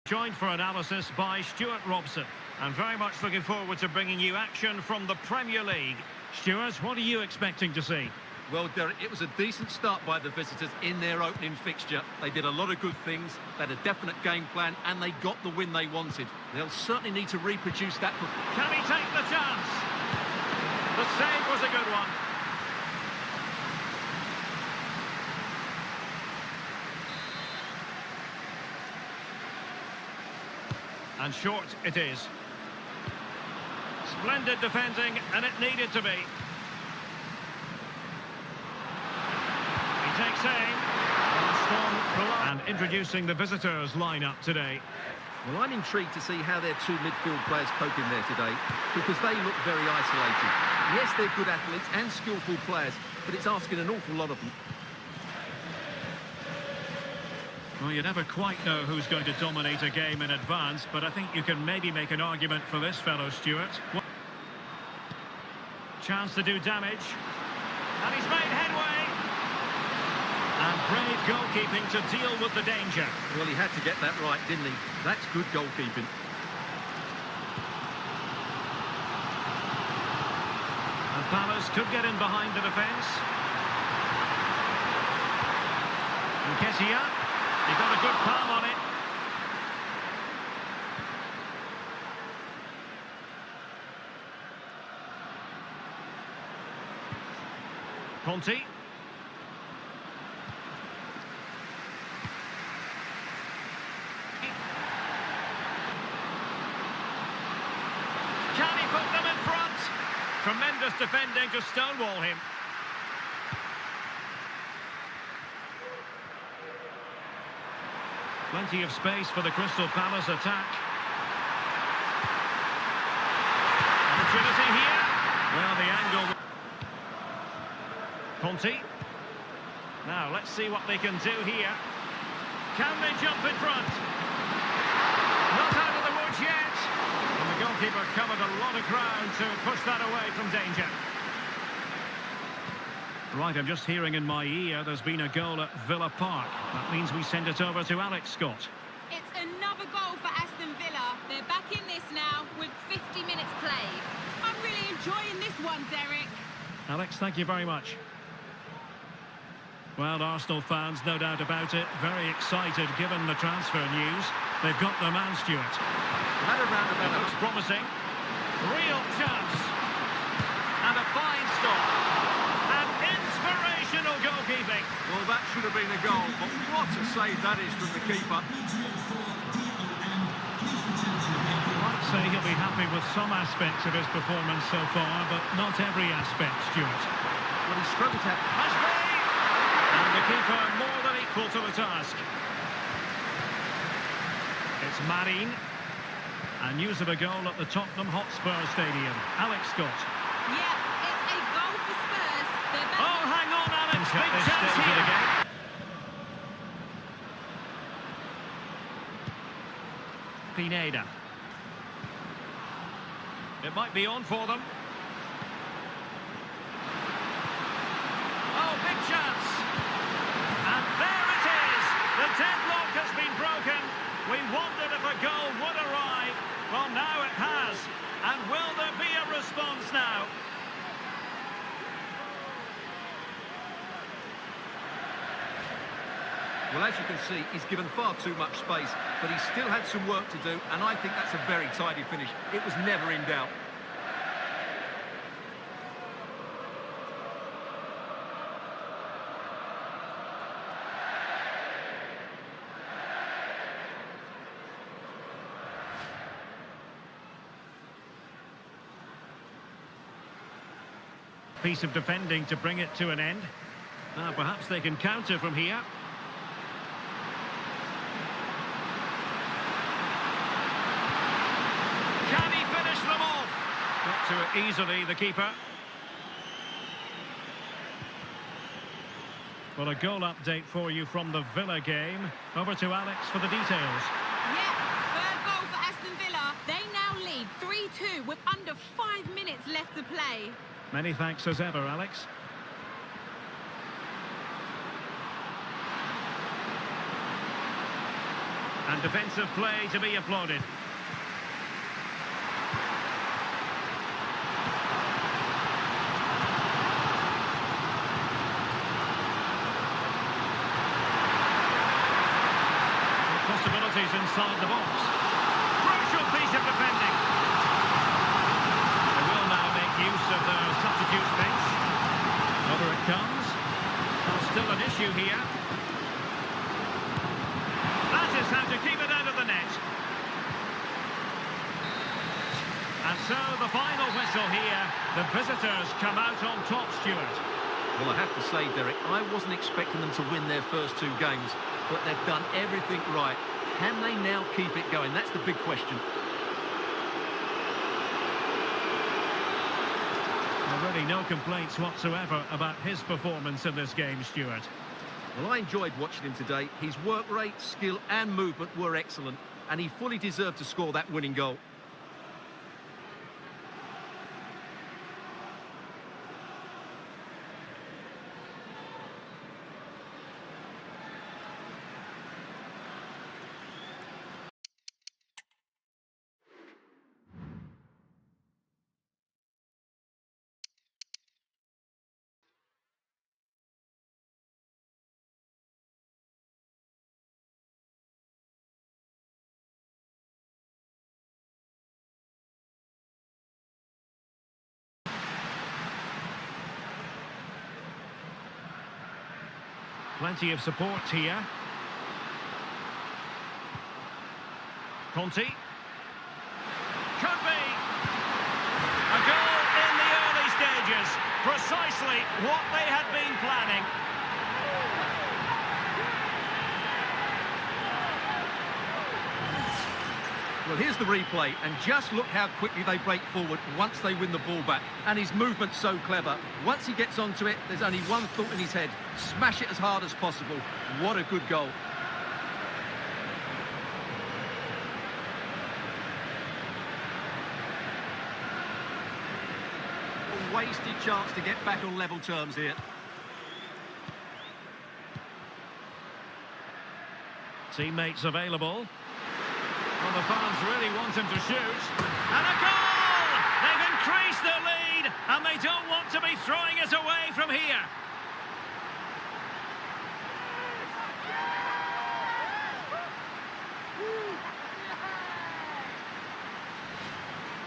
Joined for analysis by Stuart Robson, and very much looking forward to bringing you action from the Premier League. Stuart, what are you expecting to see? Well, Derek, it was a decent start by the visitors in their opening fixture. They did a lot of good things, they had a definite game plan, and they got the win they wanted. They'll certainly need to reproduce that. Can he take the chance? The save was a good one. And short it is. Splendid defending, and it needed to be. He takes aim. And introducing the visitors' lineup today. Well, I'm intrigued to see how their two midfield players cope in there today, because they look very isolated. Yes, they're good athletes and skillful players, but it's asking an awful lot of them. Well, you never quite know who's going to dominate a game in advance, but I think you can maybe make an argument for this fellow, Stuart. Chance to do damage. And he's made headway. And brave goalkeeping to deal with the danger. Well, he had to get that right, didn't he? That's good goalkeeping. And Palace could get in behind the defence. And Kessia. He got a good palm on it. Conte. Can he put them in front? Tremendous defending to stonewall him. Plenty of space for the Crystal Palace attack. Opportunity here. Well, the angle. Conte. Now, let's see what they can do here. Can they jump in front? Not out of the woods yet. And the goalkeeper covered a lot of ground to push that away from danger. Right, I'm just hearing in my ear there's been a goal at Villa Park. That means we send it over to Alex Scott. It's another goal for Aston Villa. They're back in this now with 50 minutes played. I'm really enjoying this one, Derek. Alex, thank you very much. Well, Arsenal fans, no doubt about it, very excited given the transfer news. They've got their man, Stuart. It looks promising. Real chance. And a fine stop. Inspirational goalkeeping. Well, that should have been a goal, but what a save that is from the keeper. I'd say he'll be happy with some aspects of his performance so far, but not every aspect, Stuart. Well, he struggled to... Has been! And the keeper more than equal to the task. It's Marin. And news of a goal at the Tottenham Hotspur Stadium. Alex Scott. Yeah, it's a goal for Spurs. They're back. Oh, hang on, Alex. Big chance here. Pineda. It might be on for them. Oh, big chance. And there it is. The deadlock has been broken. We wondered if a goal would arrive. Well, now it has. And will there be a response now? Well, as you can see, he's given far too much space, but he still had some work to do, and I think that's a very tidy finish. It was never in doubt. Piece of defending to bring it to an end. Now, perhaps they can counter from here. Can he finish them off? Got to it easily, the keeper. Well, a goal update for you from the Villa game. Over to Alex for the details. Yeah, third goal for Aston Villa. They now lead 3-2 with under 5 minutes left to play. Many thanks as ever, Alex. And defensive play to be applauded. Possibilities inside the box. Crucial piece of defending. They will now make use of their substitutes bench. Over it comes. Well, still an issue here. That is how to keep it out of the net. And so the final whistle here. The visitors come out on top, Stuart. Well, I have to say, Derek, I wasn't expecting them to win their first two games, but they've done everything right. Can they now keep it going? That's the big question. Already no complaints whatsoever about his performance in this game, Stuart. Well, I enjoyed watching him today. His work rate, skill and movement were excellent, and he fully deserved to score that winning goal. Plenty of support here. Conte. Could be. A goal in the early stages. Precisely what they had been planning. Well, here's the replay, and just look how quickly they break forward once they win the ball back. And his movement's so clever. Once he gets onto it, there's only one thought in his head. Smash it as hard as possible. What a good goal. A wasted chance to get back on level terms here. Teammates available. Well, the fans really want him to shoot. And a goal! They've increased their lead, and they don't want to be throwing it away from here.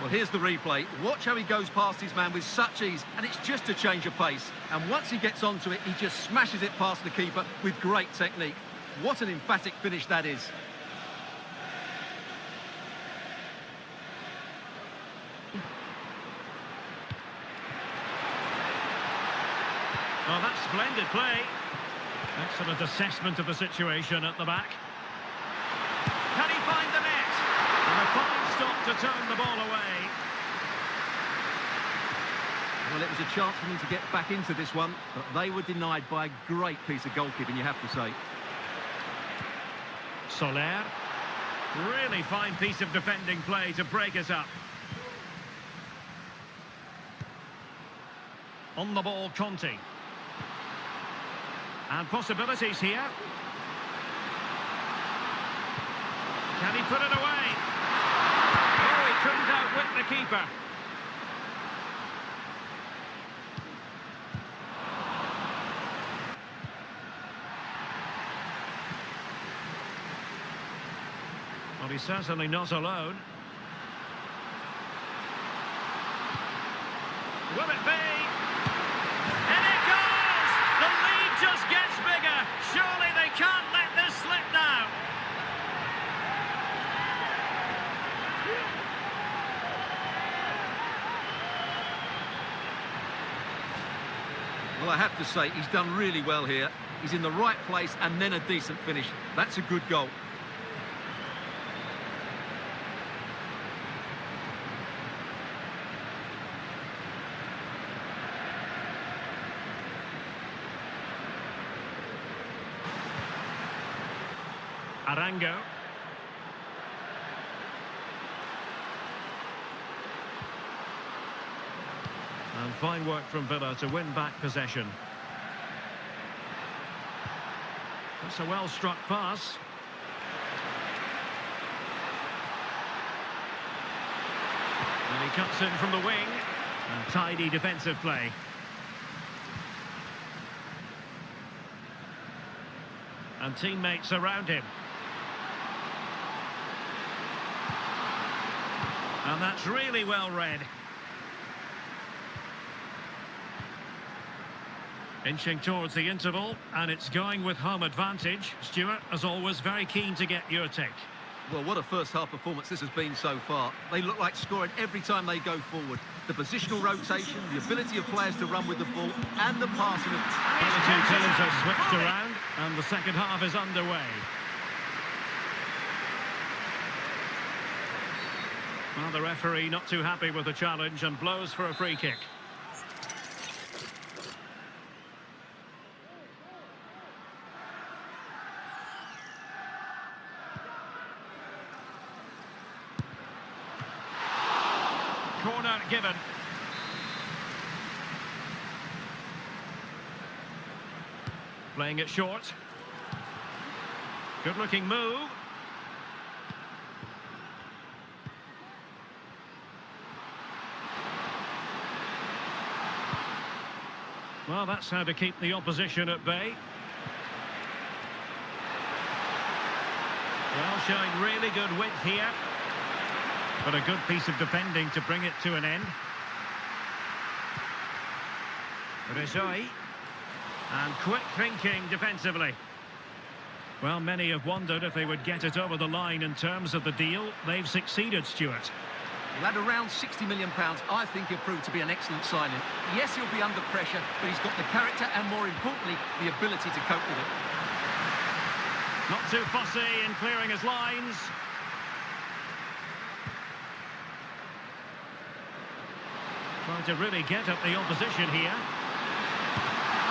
Well, here's the replay. Watch how he goes past his man with such ease, and it's just a change of pace. And once he gets onto it, he just smashes it past the keeper with great technique. What an emphatic finish that is. Well, that's splendid play. Excellent assessment of the situation at the back. Can he find the net? And a fine stop to turn the ball away. Well, it was a chance for them to get back into this one, but they were denied by a great piece of goalkeeping, you have to say. Soler. Really fine piece of defending play to break us up. On the ball, Conte. And possibilities here. Can he put it away? Oh, he couldn't outwit the keeper. Well, he's certainly not alone. Will it be? And it goes! The lead just gets bigger. Surely they can't let this slip now. Well, I have to say, he's done really well here. He's in the right place and then a decent finish. That's a good goal. Arango. And fine work from Villa to win back possession. That's a well-struck pass. And he cuts in from the wing. And tidy defensive play. And teammates around him. And that's really well read. Inching towards the interval, and it's going with home advantage. Stuart, as always, very keen to get your take. Well, what a first-half performance this has been so far. They look like scoring every time they go forward. The positional rotation, the ability of players to run with the ball, and the passing. Well, the two teams have switched around, and the second half is underway. Well, the referee not too happy with the challenge and blows for a free kick. Corner given. Playing it short. Good looking move. Well, that's how to keep the opposition at bay. Well, showing really good width here. But a good piece of defending to bring it to an end. Rizoi. And quick thinking defensively. Well, many have wondered if they would get it over the line in terms of the deal. They've succeeded, Stuart. Well, at around £60 million, I think he'll prove to be an excellent signing. Yes, he'll be under pressure, but he's got the character and, more importantly, the ability to cope with it. Not too fussy in clearing his lines. Trying to really get at the opposition here.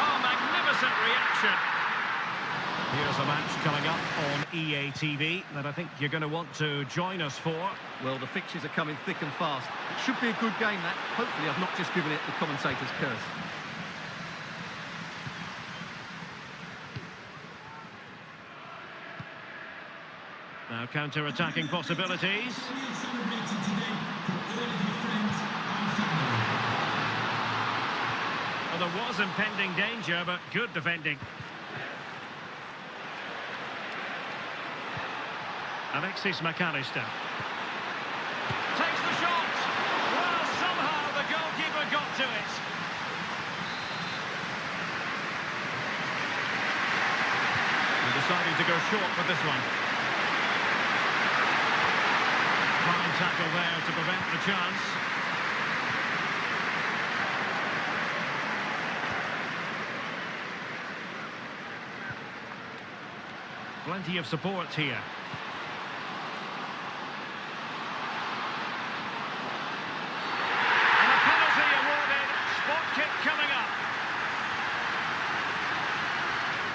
Oh, magnificent reaction. Here's a match coming up on EA TV that I think you're going to want to join us for. Well, the fixtures are coming thick and fast. It should be a good game, that. Hopefully I've not just given it the commentator's curse. Now counter-attacking possibilities. Well, there was impending danger, but good defending. Alexis McAllister. Takes the shot! Well, somehow the goalkeeper got to it. He decided to go short with this one. Fine tackle there to prevent the chance. Plenty of support here. And a penalty awarded. Spot kick coming up.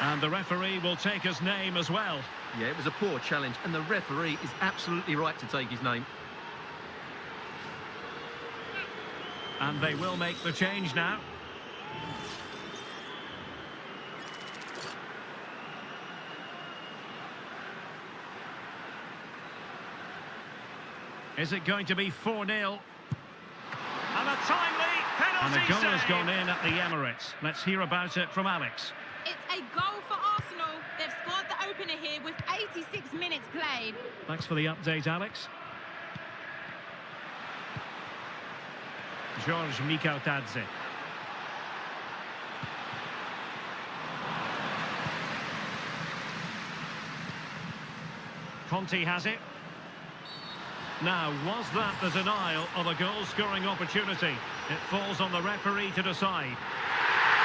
And the referee will take his name as well. Yeah, it was a poor challenge, and the referee is absolutely right to take his name. And they will make the change now. Is it going to be 4-0? And a timely penalty And a goal save. has gone in at the Emirates. Let's hear about it from Alex. It's a goal for Arsenal. They've scored the opener here with 86 minutes played. Thanks for the update, Alex. George Mikautadze. Conte has it. Now, was that the denial of a goal-scoring opportunity? It falls on the referee to decide.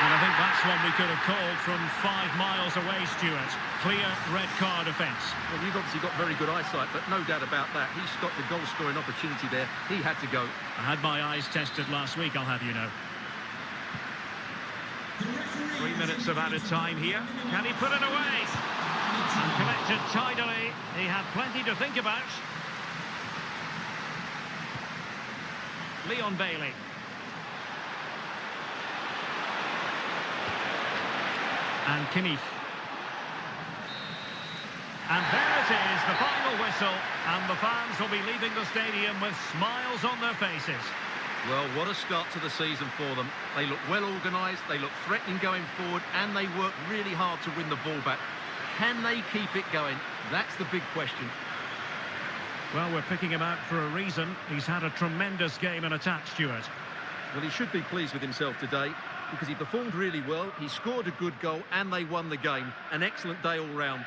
And I think that's one we could have called from 5 miles away, Stuart. Clear red card offence. Well, you've obviously got very good eyesight, but no doubt about that. He stopped the goal-scoring opportunity there. He had to go. I had my eyes tested last week, I'll have you know. 3 minutes of added time here. Can he put it away? And collected tidily. He had plenty to think about. Leon Bailey. And Kimmich. And there it is, the final whistle. whistle, and the fans will be leaving the stadium with smiles on their faces. Well, what a start to the season for them. They look well organised, they look threatening going forward, and they work really hard to win the ball back. Can they keep it going? That's the big question. Well, we're picking him out for a reason. He's had a tremendous game in attack, Stuart. Well, he should be pleased with himself today because he performed really well, he scored a good goal, and they won the game. An excellent day all round.